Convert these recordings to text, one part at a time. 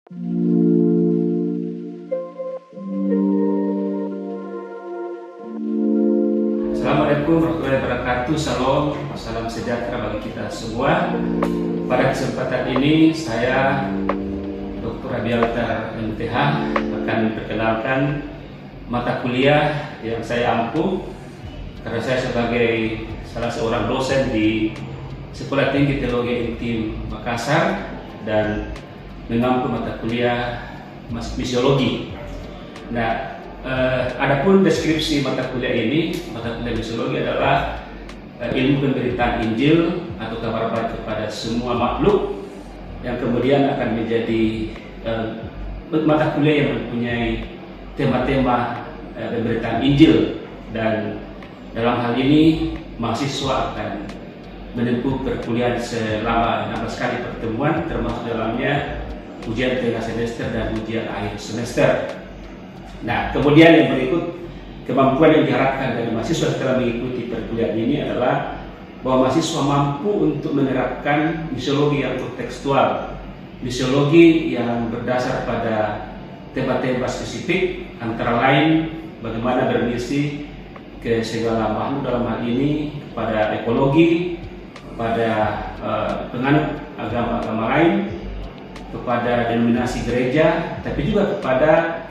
Assalamualaikum warahmatullahi wabarakatuh. Salam, salam sejahtera bagi kita semua. Pada kesempatan ini saya Dr. Abialtar MTH akan memperkenalkan mata kuliah yang saya ampu karena saya sebagai salah seorang dosen di Sekolah Tinggi Teologi Intim Makassar dan mengampu mata kuliah misiologi. Nah, adapun deskripsi mata kuliah ini, mata kuliah misiologi adalah ilmu pemberitaan Injil atau kabar baik kepada semua makhluk yang kemudian akan menjadi mata kuliah yang mempunyai tema-tema pemberitaan Injil, dan dalam hal ini mahasiswa akan menempuh perkuliahan selama 16 kali pertemuan, termasuk dalamnya ujian tengah semester dan ujian akhir semester. Nah, kemudian yang berikut, kemampuan yang diharapkan dari mahasiswa setelah mengikuti perkuliahan ini adalah bahwa mahasiswa mampu untuk menerapkan misiologi yang kontekstual, misiologi yang berdasar pada tema-tema spesifik, antara lain bagaimana bermisi ke segala makhluk, dalam hal ini kepada ekologi, kepada penganut agama-agama lain, kepada denominasi gereja, tapi juga kepada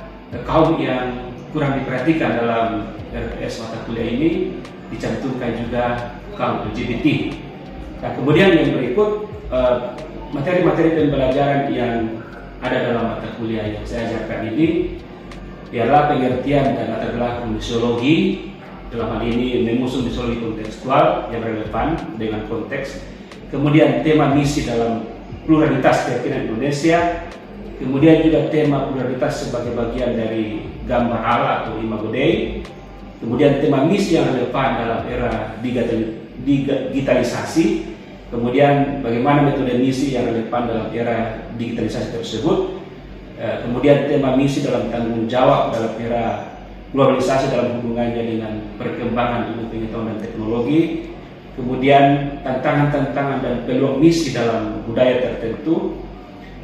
kaum yang kurang diperhatikan dalam RPS mata kuliah ini, dicantumkan juga kaum LGBT. Nah, kemudian yang berikut, materi-materi pembelajaran yang ada dalam mata kuliah yang saya ajarkan ini ialah pengertian dan latar belakang misiologi, dalam hal ini mengusung misiologi kontekstual yang relevan dengan konteks, kemudian tema misi dalam pluralitas keyakinan Indonesia, kemudian juga tema pluralitas sebagai bagian dari gambar Allah atau Imago Dei, kemudian tema misi yang relevan dalam era digitalisasi, kemudian bagaimana metode misi yang relevan dalam era digitalisasi tersebut, kemudian tema misi dalam tanggung jawab dalam era globalisasi dalam hubungannya dengan perkembangan ilmu pengetahuan dan teknologi, kemudian tantangan-tantangan dan peluang misi dalam budaya tertentu,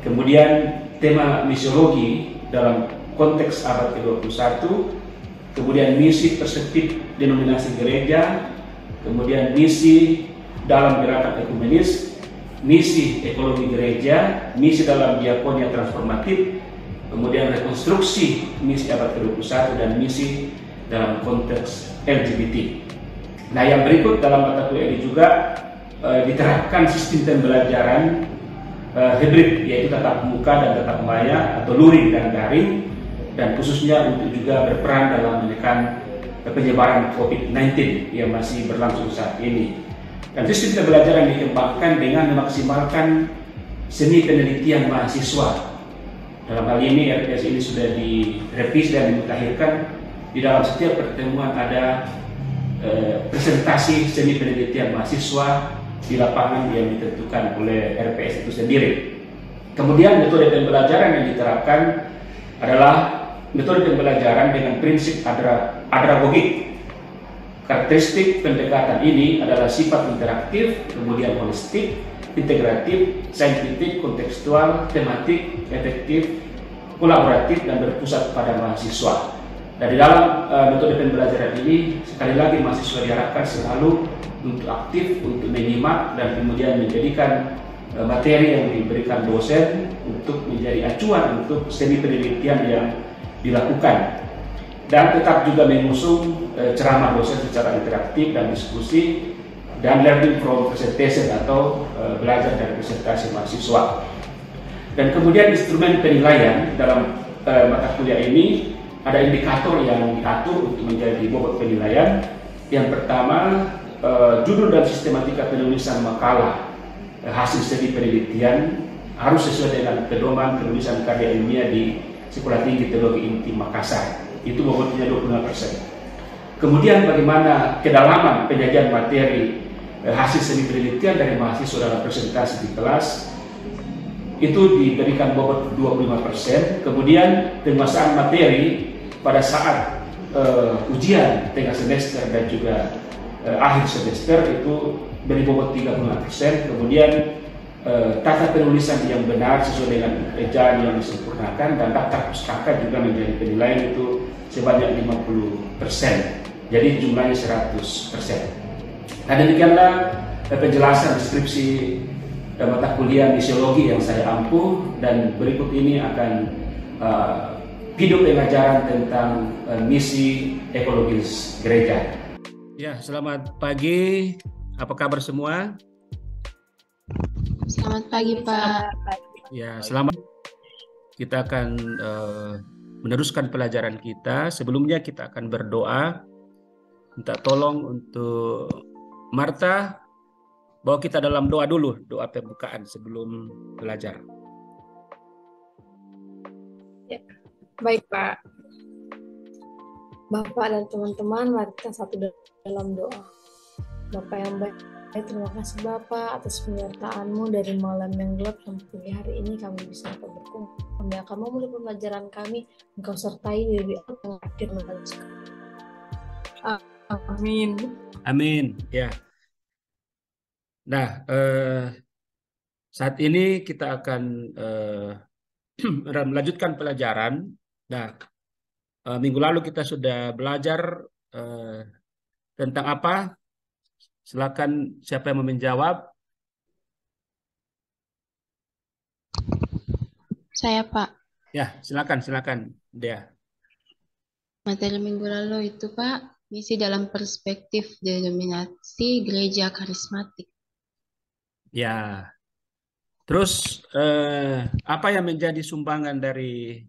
kemudian tema misiologi dalam konteks abad ke-21, kemudian misi perspektif denominasi gereja, kemudian misi dalam gerakan ekumenis, misi ekologi gereja, misi dalam diakonia transformatif, kemudian rekonstruksi misi abad ke-21 dan misi dalam konteks LGBT. Nah, yang berikut dalam mata kuliah ini juga diterapkan sistem pembelajaran hybrid, yaitu tatap muka dan tatap maya atau luring dan daring, dan khususnya untuk juga berperan dalam menekan penyebaran COVID-19 yang masih berlangsung saat ini. Dan sistem pembelajaran dikembangkan dengan memaksimalkan seni penelitian mahasiswa. Dalam hal ini RPS ini sudah direvisi dan dimutakhirkan. Di dalam setiap pertemuan ada presentasi seni penelitian mahasiswa di lapangan yang ditentukan oleh RPS itu sendiri. Kemudian metode pembelajaran yang diterapkan adalah metode pembelajaran dengan prinsip adragogik. Karakteristik pendekatan ini adalah sifat interaktif, kemudian holistik, integratif, saintifik, kontekstual, tematik, efektif, kolaboratif, dan berpusat pada mahasiswa. Dan di dalam metode pembelajaran ini, sekali lagi mahasiswa diharapkan selalu untuk aktif, untuk menyimak, dan kemudian menjadikan materi yang diberikan dosen untuk menjadi acuan untuk seni penelitian yang dilakukan. Dan tetap juga mengusung ceramah dosen secara interaktif dan diskusi, dan learning from presentation atau belajar dari presentasi mahasiswa. Dan kemudian instrumen penilaian dalam mata kuliah ini ada indikator yang diatur untuk menjadi bobot penilaian. Yang pertama, judul dan sistematika penulisan makalah hasil studi penelitian harus sesuai dengan pedoman penulisan karya ilmiah di Sekolah Tinggi Teologi Intim Makassar. Itu bobotnya 25%. Kemudian bagaimana kedalaman penyajian materi hasil seni penelitian dari mahasiswa dalam presentasi di kelas, itu diberikan bobot 25%. Kemudian penguasaan materi pada saat ujian tengah semester dan juga akhir semester itu beri bobot 35%. Kemudian tata penulisan yang benar sesuai dengan ejaan yang disempurnakan, dan daftar pustaka juga menjadi penilaian itu sebanyak 50%. Jadi jumlahnya 100%. Nah, demikianlah penjelasan deskripsi mata kuliah misiologi yang saya ampuh, dan berikut ini akan video pengajaran tentang misi ekologis gereja. Ya, selamat pagi. Apa kabar semua? Selamat pagi, Pak. Ya, selamat. Kita akan meneruskan pelajaran kita. Sebelumnya kita akan berdoa, minta tolong untuk Marta, bawa kita dalam doa dulu, doa pembukaan sebelum belajar. Ya. Baik, Pak. Bapak dan teman-teman, mari kita satu dalam doa. Bapak yang baik, terima kasih Bapak atas penyertaan-Mu dari malam yang gelap sampai pagi hari ini kami bisa berkumpul. Kami akan memulai pembelajaran kami, Engkau sertai diri yang akhir melanjutkan. Amin. Amin. Ya. Nah, saat ini kita akan melanjutkan pelajaran. Nah, minggu lalu kita sudah belajar tentang apa? Silakan, siapa yang mau menjawab? Saya, Pak. Ya, silakan, Dea. Materi minggu lalu itu, Pak, misi dalam perspektif denominasi gereja karismatik. Ya. Terus apa yang menjadi sumbangan dari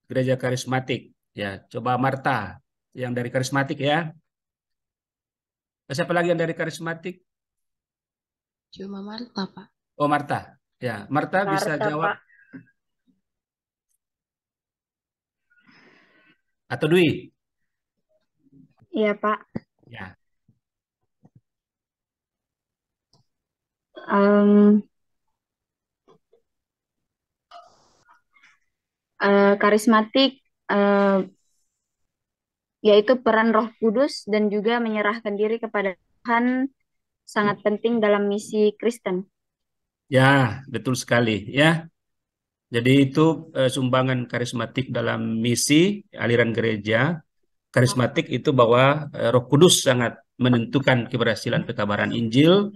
gereja karismatik? Ya, coba Marta yang dari karismatik ya. Siapa lagi yang dari karismatik? Cuma Marta, Pak. Oh, Marta. Ya, Marta bisa jawab. Pak. Atau Dwi? Iya, Pak. Ya. Karismatik yaitu peran Roh Kudus dan juga menyerahkan diri kepada Tuhan sangat penting dalam misi Kristen. Ya, betul sekali ya. Jadi itu sumbangan karismatik dalam misi aliran gereja. Karismatik itu bahwa Roh Kudus sangat menentukan keberhasilan pekabaran Injil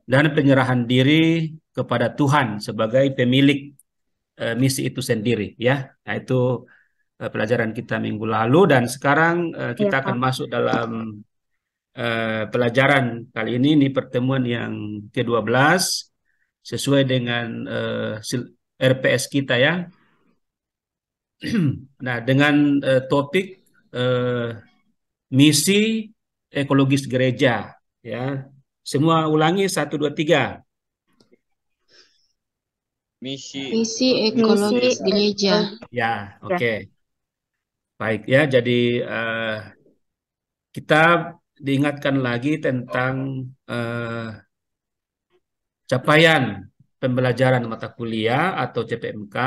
dan penyerahan diri kepada Tuhan sebagai pemilik misi itu sendiri ya. Nah, itu pelajaran kita minggu lalu, dan sekarang kita akan masuk dalam pelajaran kali ini pertemuan yang ke-12 sesuai dengan RPS kita ya. Nah, dengan topik misi ekologis gereja ya. Semua ulangi 1 2 3. Misi ekologis gereja. Ya, oke. Baik ya, jadi kita diingatkan lagi tentang capaian pembelajaran mata kuliah atau CPMK.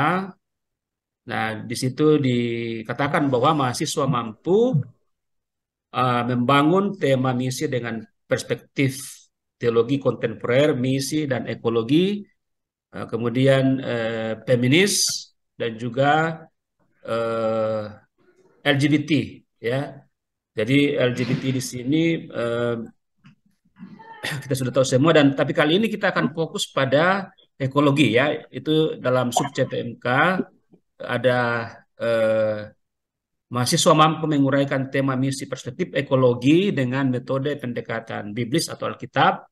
Nah, di situ dikatakan bahwa mahasiswa mampu membangun tema misi dengan perspektif teologi kontemporer, misi dan ekologi, kemudian feminis dan juga LGBT ya. Jadi LGBT di sini kita sudah tahu semua, dan tapi kali ini kita akan fokus pada ekologi ya. Itu dalam sub CPMK ada mahasiswa mampu menguraikan tema misi perspektif ekologi dengan metode pendekatan biblis atau Alkitab.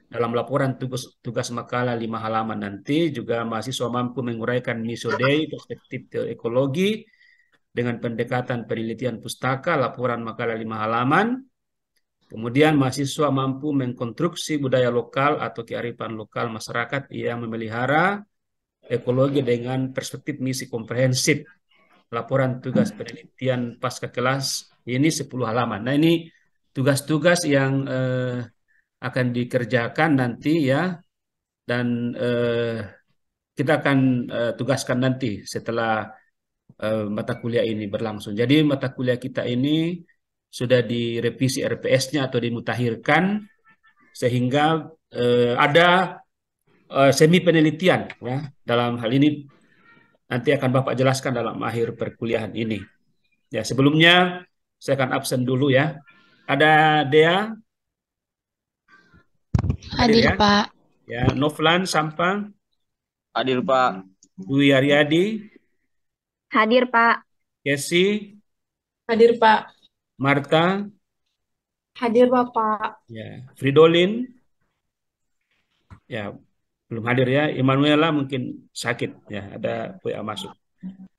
Dalam laporan tugas makalah 5 halaman nanti juga mahasiswa mampu menguraikan misi Dei perspektif ekologi dengan pendekatan penelitian pustaka, laporan makalah 5 halaman. Kemudian mahasiswa mampu mengkonstruksi budaya lokal atau kearifan lokal masyarakat yang memelihara ekologi dengan perspektif misi komprehensif. Laporan tugas penelitian pasca kelas ini 10 halaman. Nah, ini tugas-tugas yang akan dikerjakan nanti ya, dan kita akan tugaskan nanti setelah mata kuliah ini berlangsung. Jadi mata kuliah kita ini sudah direvisi RPS-nya atau dimutakhirkan sehingga ada semi penelitian ya. Dalam hal ini nanti akan Bapak jelaskan dalam akhir perkuliahan ini. Ya, sebelumnya saya akan absen dulu ya. Ada Dea, hadir Hadir, ya. Pak. Ya, Novlan Sampang, Hadir, Pak. Dwi Aryadi, Hadir, Pak. Kesi, Hadir Pak. Marta, Hadir Bapak. ya, Fridolin, ya belum hadir ya. Emanuela mungkin sakit ya, ada WA masuk.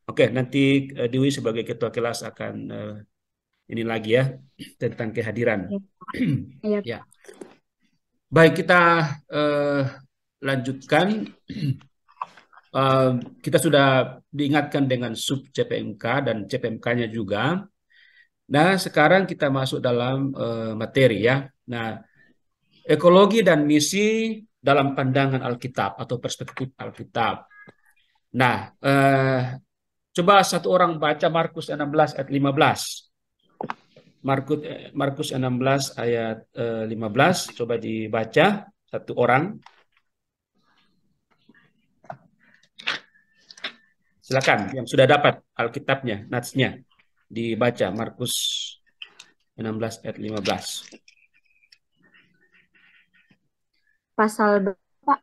Oke, nanti Dewi sebagai ketua kelas akan ini lagi ya tentang kehadiran. Iya. Ya. Baik, kita lanjutkan. Kita sudah diingatkan dengan sub CPMK dan CPMK-nya juga. Nah, sekarang kita masuk dalam materi ya. Nah, ekologi dan misi dalam pandangan Alkitab atau perspektif Alkitab. Nah, coba satu orang baca Markus 16 ayat 15. Markus 16 ayat 15, coba dibaca satu orang. Silakan yang sudah dapat Alkitabnya, natsnya dibaca Markus 16 ayat 15. Pasal berapa?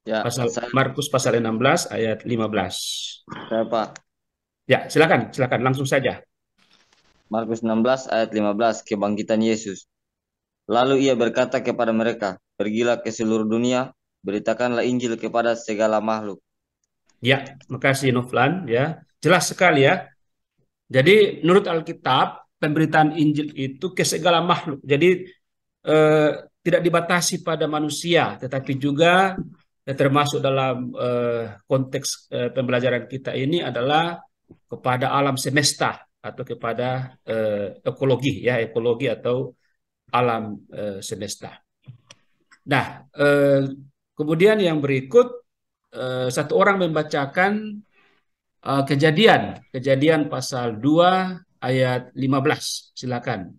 Ya, Markus pasal 16 ayat 15. saya, Pak. Ya, silakan langsung saja. Markus 16 ayat 15, kebangkitan Yesus. Lalu ia berkata kepada mereka, pergilah ke seluruh dunia, beritakanlah Injil kepada segala makhluk. Ya, makasih Novlan ya. Jelas sekali ya. Jadi menurut Alkitab, pemberitaan Injil itu ke segala makhluk. Jadi tidak dibatasi pada manusia, tetapi juga termasuk dalam konteks pembelajaran kita ini adalah kepada alam semesta atau kepada ekologi ya, ekologi atau alam semesta. Nah, kemudian yang berikut satu orang membacakan Kejadian pasal 2 ayat 15. Silakan.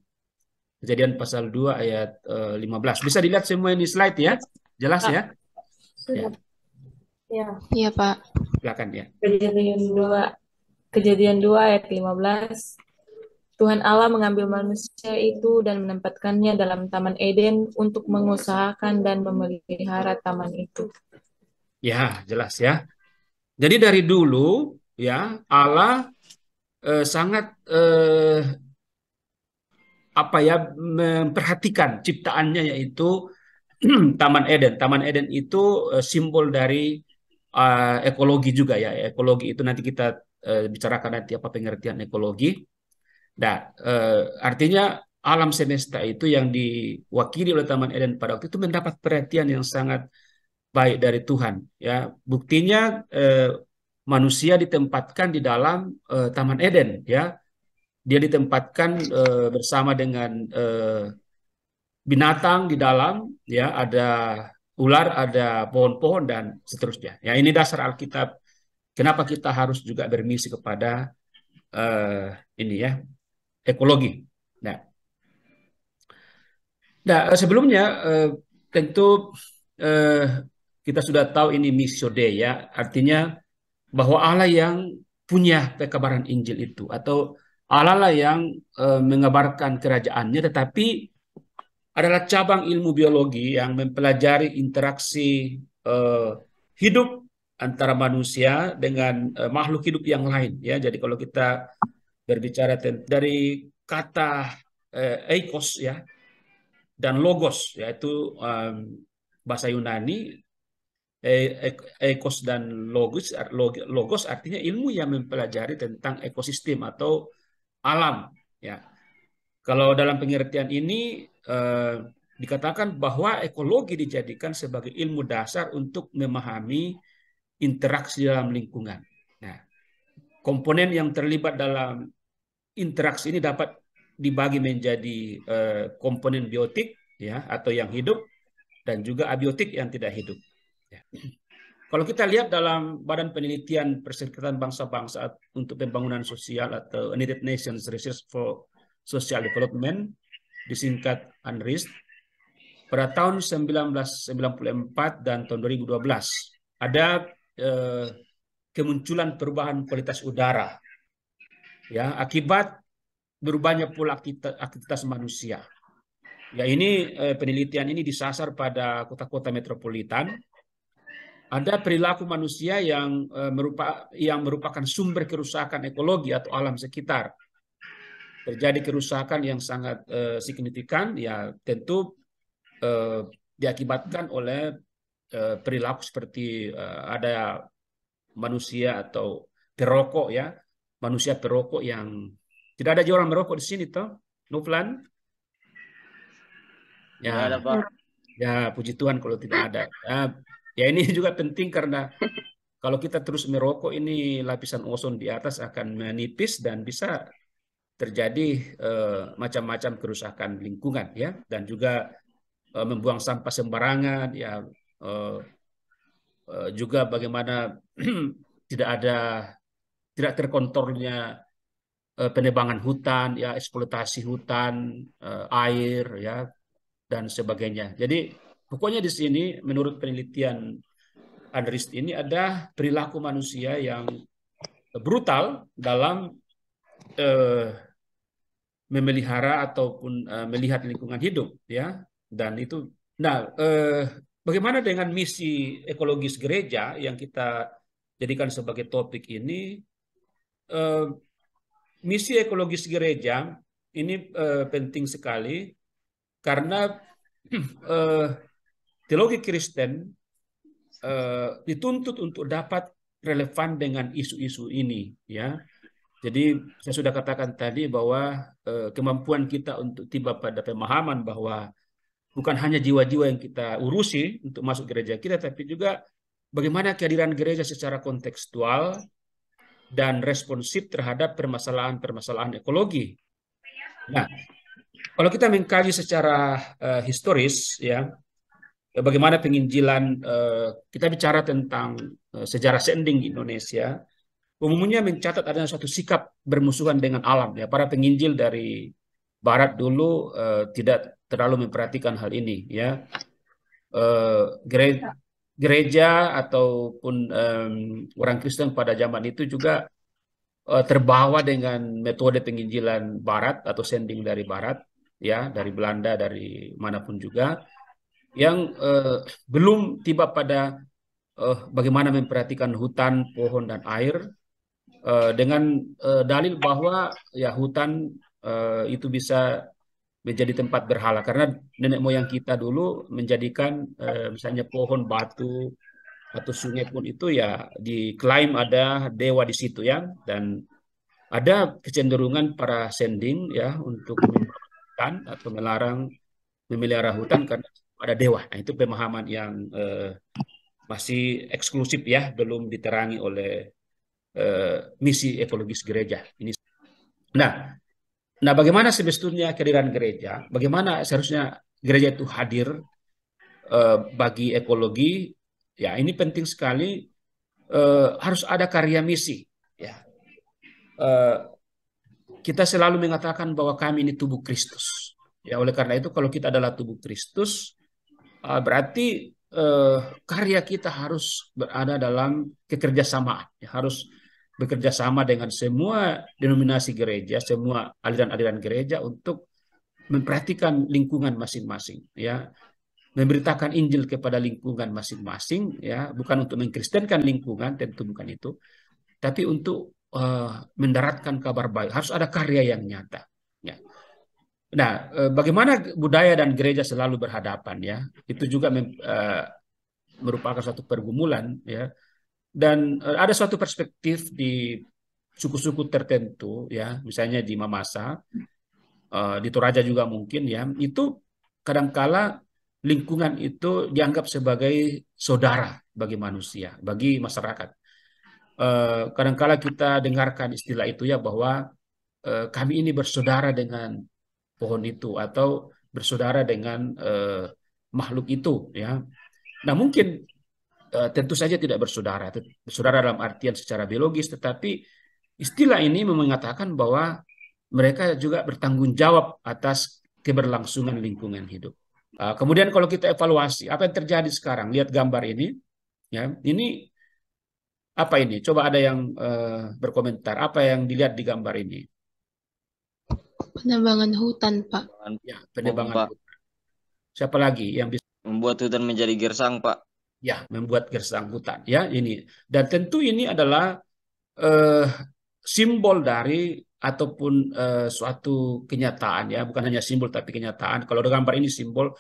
Kejadian pasal 2 ayat 15. Bisa dilihat semua ini slide ya? Jelas ya? Ya. Ya. Iya, Pak. Silakan ya. Kejadian 2 ayat 15. Tuhan Allah mengambil manusia itu dan menempatkannya dalam Taman Eden untuk mengusahakan dan memelihara taman itu. Ya, jelas ya. Jadi dari dulu ya Allah sangat memperhatikan ciptaannya, yaitu Taman Eden. Taman Eden itu simbol dari ekologi juga ya. Ekologi itu nanti kita bicarakan nanti apa pengertian ekologi. Nah, artinya alam semesta itu yang diwakili oleh Taman Eden pada waktu itu mendapat perhatian yang sangat baik dari Tuhan. Ya, buktinya manusia ditempatkan di dalam Taman Eden. Ya, dia ditempatkan bersama dengan binatang di dalam. Ya, ada ular, ada pohon-pohon dan seterusnya. Ya, ini dasar Alkitab. Kenapa kita harus juga bermisi kepada ini ya, ekologi. Nah, sebelumnya tentu kita sudah tahu ini missio Dei ya, artinya bahwa Allah yang punya pekabaran Injil itu, atau Allah lah yang mengabarkan kerajaannya, tetapi adalah cabang ilmu biologi yang mempelajari interaksi hidup antara manusia dengan makhluk hidup yang lain ya. Jadi kalau kita berbicara dari kata eikos ya dan logos, yaitu bahasa Yunani, eikos dan logos artinya ilmu yang mempelajari tentang ekosistem atau alam ya. Kalau dalam pengertian ini dikatakan bahwa ekologi dijadikan sebagai ilmu dasar untuk memahami interaksi dalam lingkungan. Nah, komponen yang terlibat dalam interaksi ini dapat dibagi menjadi komponen biotik ya atau yang hidup, dan juga abiotik yang tidak hidup. Ya. Kalau kita lihat dalam Badan Penelitian Perserikatan Bangsa-Bangsa untuk Pembangunan Sosial atau United Nations Research for Social Development, disingkat UNRISD, pada tahun 1994 dan tahun 2012 ada kemunculan perubahan kualitas udara ya akibat berubahnya pola aktivitas manusia. Ya ini penelitian ini disasar pada kota-kota metropolitan. Ada perilaku manusia yang merupakan sumber kerusakan ekologi atau alam sekitar. Terjadi kerusakan yang sangat signifikan, ya tentu diakibatkan oleh perilaku seperti ada manusia atau perokok ya, manusia perokok yang tidak ada orang merokok di sini toh, Nuflan? Tidak Ya, ada, Pak. ya puji Tuhan kalau tidak ada. Ya ini juga penting karena kalau kita terus merokok ini lapisan ozon di atas akan menipis dan bisa terjadi macam-macam kerusakan lingkungan ya, dan juga membuang sampah sembarangan ya, juga bagaimana tidak terkontrolnya penebangan hutan ya, eksploitasi hutan, air ya dan sebagainya. Jadi pokoknya di sini menurut penelitian Andrist ini ada perilaku manusia yang brutal dalam memelihara ataupun melihat lingkungan hidup ya, dan itu. Nah, bagaimana dengan misi ekologis gereja yang kita jadikan sebagai topik ini? Misi ekologis gereja ini penting sekali karena teologi Kristen dituntut untuk dapat relevan dengan isu-isu ini ya. Jadi saya sudah katakan tadi bahwa kemampuan kita untuk tiba pada pemahaman bahwa bukan hanya jiwa-jiwa yang kita urusi untuk masuk gereja kita, tapi juga bagaimana kehadiran gereja secara kontekstual dan responsif terhadap permasalahan-permasalahan ekologi. Nah, kalau kita mengkaji secara historis ya, bagaimana penginjilan, kita bicara tentang sejarah sending di Indonesia, umumnya mencatat adanya suatu sikap bermusuhan dengan alam ya. Para penginjil dari barat dulu tidak terlalu memperhatikan hal ini ya. Gereja ataupun orang Kristen pada zaman itu juga terbawa dengan metode penginjilan barat atau sending dari barat ya, dari Belanda, dari manapun juga, yang belum tiba pada bagaimana memperhatikan hutan, pohon dan air, dengan dalil bahwa ya hutan itu bisa menjadi tempat berhala karena nenek moyang kita dulu menjadikan misalnya pohon, batu atau sungai pun itu ya diklaim ada dewa di situ ya, dan ada kecenderungan para sending ya untuk hutan atau melarang memelihara hutan karena ada dewa. Nah, itu pemahaman yang masih eksklusif ya, belum diterangi oleh misi ekologis gereja ini. Nah, bagaimana sebetulnya kehadiran gereja? Bagaimana seharusnya gereja itu hadir bagi ekologi? Ya, ini penting sekali. Harus ada karya misi. Ya, kita selalu mengatakan bahwa kami ini tubuh Kristus. Ya, oleh karena itu kalau kita adalah tubuh Kristus, berarti karya kita harus berada dalam kekerjasamaan. Ya, harus bekerja sama dengan semua denominasi gereja, semua aliran-aliran gereja untuk memperhatikan lingkungan masing-masing, ya, memberitakan Injil kepada lingkungan masing-masing, ya, bukan untuk mengkristenkan lingkungan, tentu bukan itu, tapi untuk mendaratkan kabar baik. Harus ada karya yang nyata. Ya. Nah, bagaimana budaya dan gereja selalu berhadapan, ya, itu juga merupakan suatu pergumulan, ya. Dan ada suatu perspektif di suku-suku tertentu, ya, misalnya di Mamasa, di Toraja juga mungkin, ya, itu kadangkala lingkungan itu dianggap sebagai saudara bagi manusia, bagi masyarakat. Kadangkala kita dengarkan istilah itu ya, bahwa kami ini bersaudara dengan pohon itu atau bersaudara dengan makhluk itu, ya. Nah, mungkin tentu saja tidak bersaudara dalam artian secara biologis, tetapi istilah ini mengatakan bahwa mereka juga bertanggung jawab atas keberlangsungan lingkungan hidup. Kemudian kalau kita evaluasi apa yang terjadi sekarang, lihat gambar ini, ya, ini apa ini? Coba ada yang berkomentar. Apa yang dilihat di gambar ini? Penebangan hutan, Pak. Bahan Ya, pohon, penebangan Pak. hutan. Siapa lagi yang bisa Membuat hutan menjadi gersang, Pak. ya membuat gersang hutan? Ya, ini. Dan tentu ini adalah eh, simbol dari ataupun suatu kenyataan, ya, bukan hanya simbol tapi kenyataan. Kalau gambar ini simbol,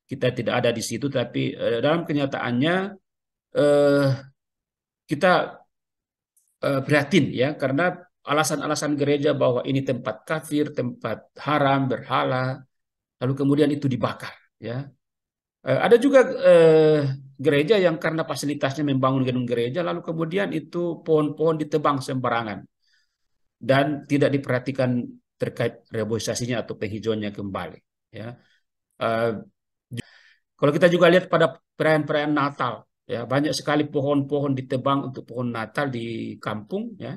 kita tidak ada di situ, tapi dalam kenyataannya eh, kita prihatin, ya, karena alasan-alasan gereja bahwa ini tempat kafir, tempat haram, berhala, lalu kemudian itu dibakar, ya. Ada juga gereja yang karena fasilitasnya membangun gedung gereja, lalu kemudian itu pohon-pohon ditebang sembarangan dan tidak diperhatikan terkait reboisasinya atau penghijauannya kembali, ya. Eh, Kalau kita juga lihat pada perayaan-perayaan Natal, ya, banyak sekali pohon-pohon ditebang untuk pohon Natal di kampung, ya,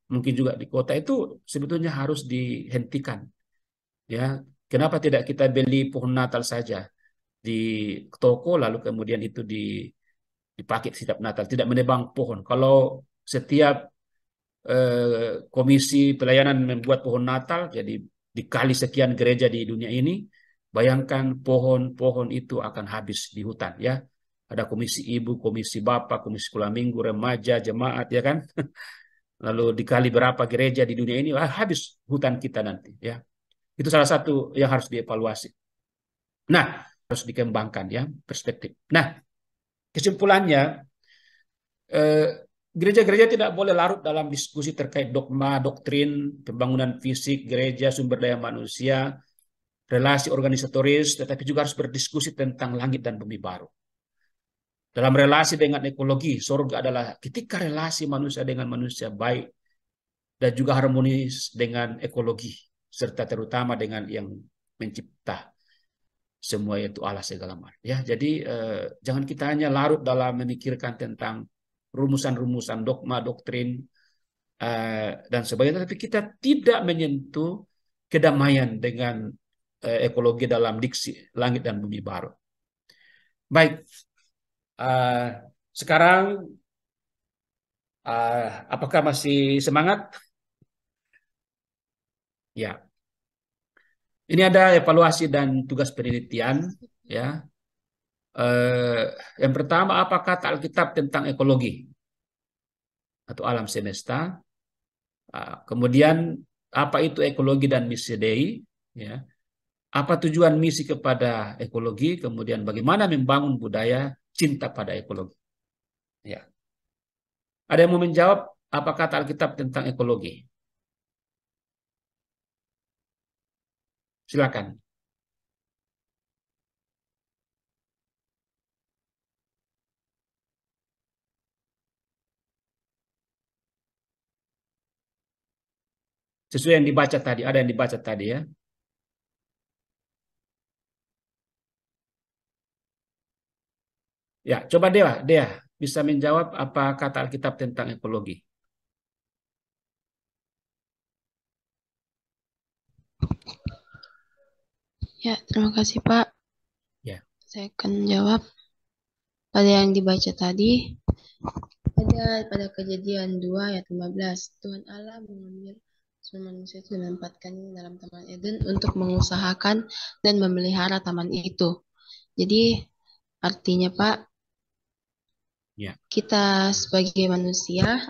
mungkin juga di kota, itu sebetulnya harus dihentikan, ya. Kenapa tidak kita beli pohon Natal saja di toko, lalu kemudian itu dipakai setiap Natal, tidak menebang pohon. Kalau setiap komisi pelayanan membuat pohon Natal, jadi dikali sekian gereja di dunia ini, bayangkan pohon-pohon itu akan habis di hutan, ya. Ada komisi ibu, komisi bapak, komisi sekolah minggu, remaja, jemaat, ya kan. Lalu dikali berapa gereja di dunia ini, habis hutan kita nanti, ya. Itu salah satu yang harus dievaluasi. Nah, harus dikembangkan, ya, perspektif. Nah, kesimpulannya, eh, gereja-gereja tidak boleh larut dalam diskusi terkait dogma, doktrin, pembangunan fisik, gereja, sumber daya manusia, relasi organisatoris, tetapi juga harus berdiskusi tentang langit dan bumi baru. Dalam relasi dengan ekologi, surga adalah ketika relasi manusia dengan manusia baik dan juga harmonis dengan ekologi, serta terutama dengan yang mencipta semua, yaitu Allah segala macam. Ya, jadi jangan kita hanya larut dalam memikirkan tentang rumusan-rumusan dogma, doktrin, dan sebagainya, tapi kita tidak menyentuh kedamaian dengan ekologi dalam diksi langit dan bumi baru. Baik, uh, sekarang apakah masih semangat? Ya, ini ada evaluasi dan tugas penelitian. Ya, uh, yang pertama, apa kata Alkitab tentang ekologi atau alam semesta? Kemudian apa itu ekologi dan misi Dei? Ya, apa tujuan misi kepada ekologi? Kemudian bagaimana membangun budaya cinta pada ekologi? Ya. Ada yang mau menjawab apa kata Alkitab tentang ekologi? Silakan. Sesuai yang dibaca tadi, ada yang dibaca tadi, ya. Ya, coba Dea bisa menjawab apa kata Alkitab tentang ekologi? Ya, terima kasih Pak. Ya. Saya akan jawab pada yang dibaca tadi. Pada Kejadian 2 ayat 15, Tuhan Allah mengambil semua manusia itu dan menempatkannya dalam Taman Eden untuk mengusahakan dan memelihara taman itu. Jadi artinya Pak, Ya. kita sebagai manusia,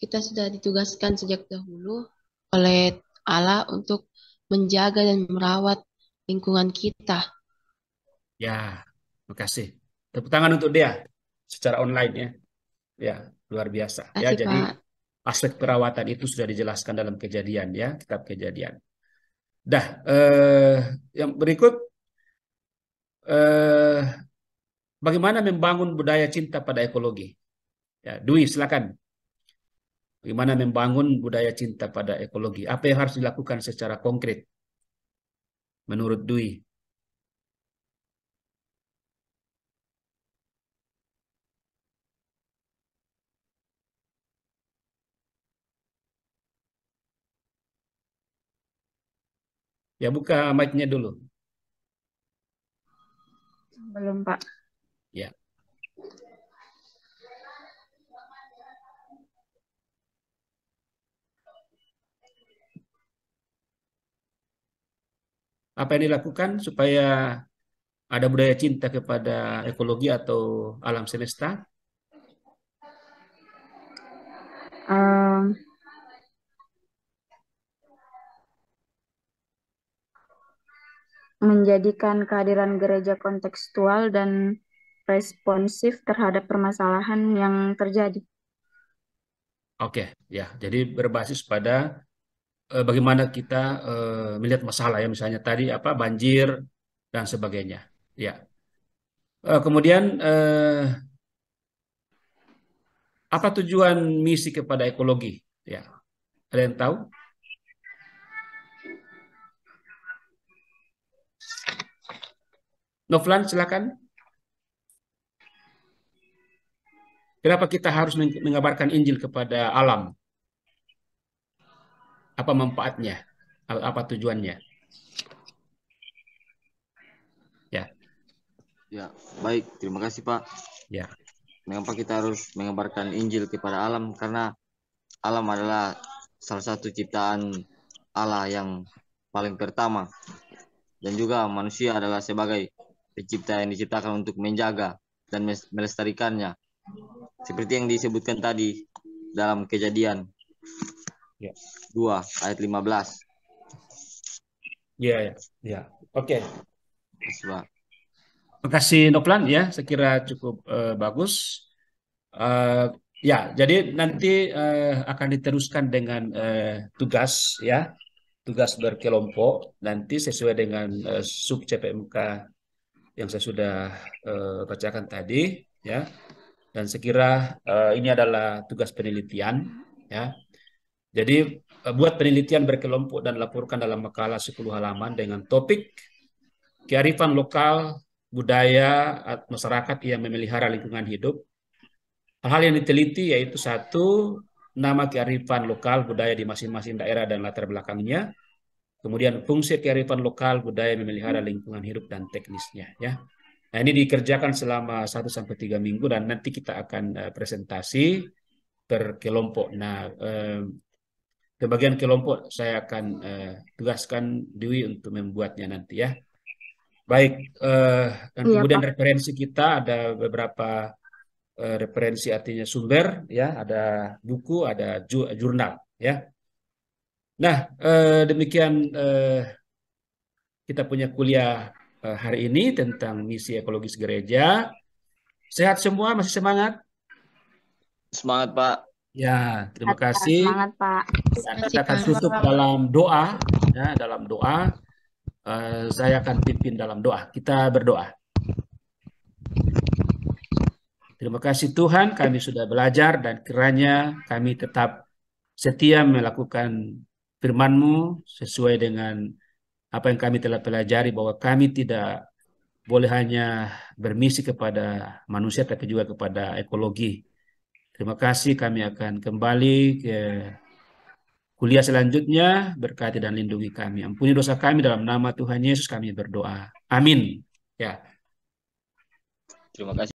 kita sudah ditugaskan sejak dahulu oleh Allah untuk menjaga dan merawat lingkungan kita. Ya, terima kasih. Tepuk tangan untuk Dea secara online, ya. Ya, luar biasa. Terima Ya, kasih jadi Pak. aspek perawatan itu sudah dijelaskan dalam Kejadian, ya, kitab Kejadian. Dah, yang berikut, eh, bagaimana membangun budaya cinta pada ekologi? Ya, Dwi, silakan. Bagaimana membangun budaya cinta pada ekologi? Apa yang harus dilakukan secara konkret menurut Dwi? Ya, buka mic-nya dulu. Belum, Pak. Ya. Apa yang dilakukan supaya ada budaya cinta kepada ekologi atau alam semesta? Em, menjadikan kehadiran gereja kontekstual dan responsif terhadap permasalahan yang terjadi. Oke, ya. Jadi berbasis pada bagaimana kita melihat masalah ya, misalnya tadi apa banjir dan sebagainya. Ya. Kemudian apa tujuan misi kepada ekologi? Ya, ada yang tahu? Novlan, silakan. Kenapa kita harus mengabarkan Injil kepada alam? Apa manfaatnya? Apa tujuannya? Ya, Ya, baik. Terima kasih, Pak. ya, Mengapa kita harus mengabarkan Injil kepada alam? Karena alam adalah salah satu ciptaan Allah yang paling pertama. Dan juga manusia adalah sebagai pencipta yang diciptakan untuk menjaga dan melestarikannya. Seperti yang disebutkan tadi dalam Kejadian ya, 2 ayat 15. ya, ya, ya. Oke. Yes, Pak. Terima kasih Novlan ya, saya kira cukup bagus. Ya, jadi nanti akan diteruskan dengan tugas ya, tugas berkelompok nanti sesuai dengan sub CPMK yang saya sudah bacakan tadi ya. Dan sekira ini adalah tugas penelitian ya. Jadi buat penelitian berkelompok dan laporkan dalam makalah 10 halaman dengan topik kearifan lokal, budaya masyarakat yang memelihara lingkungan hidup. Hal-hal yang diteliti yaitu satu, nama kearifan lokal budaya di masing-masing daerah dan latar belakangnya. Kemudian fungsi kearifan lokal budaya memelihara lingkungan hidup dan teknisnya ya. Nah, ini dikerjakan selama 1 sampai 3 minggu dan nanti kita akan presentasi berkelompok. Nah, ke bagian kelompok saya akan tugaskan Dewi untuk membuatnya nanti ya. Baik, dan Iya, kemudian Pak. referensi kita ada beberapa referensi artinya sumber ya, ada buku, ada jurnal ya. Nah, demikian kita punya kuliah hari ini tentang misi ekologis gereja. Sehat semua, masih semangat? Semangat, Pak. Ya, terima kasih. Semangat, Pak. Ya, kita akan tutup dalam doa ya, dalam doa. Saya akan pimpin dalam doa. Kita berdoa. Terima kasih Tuhan, kami sudah belajar dan kiranya kami tetap setia melakukan firman-Mu sesuai dengan apa yang kami telah pelajari, bahwa kami tidak boleh hanya bermisi kepada manusia tapi juga kepada ekologi. Terima kasih, kami akan kembali ke kuliah selanjutnya. Berkati dan lindungi kami. Ampuni dosa kami, dalam nama Tuhan Yesus kami berdoa. Amin. Ya. Terima kasih.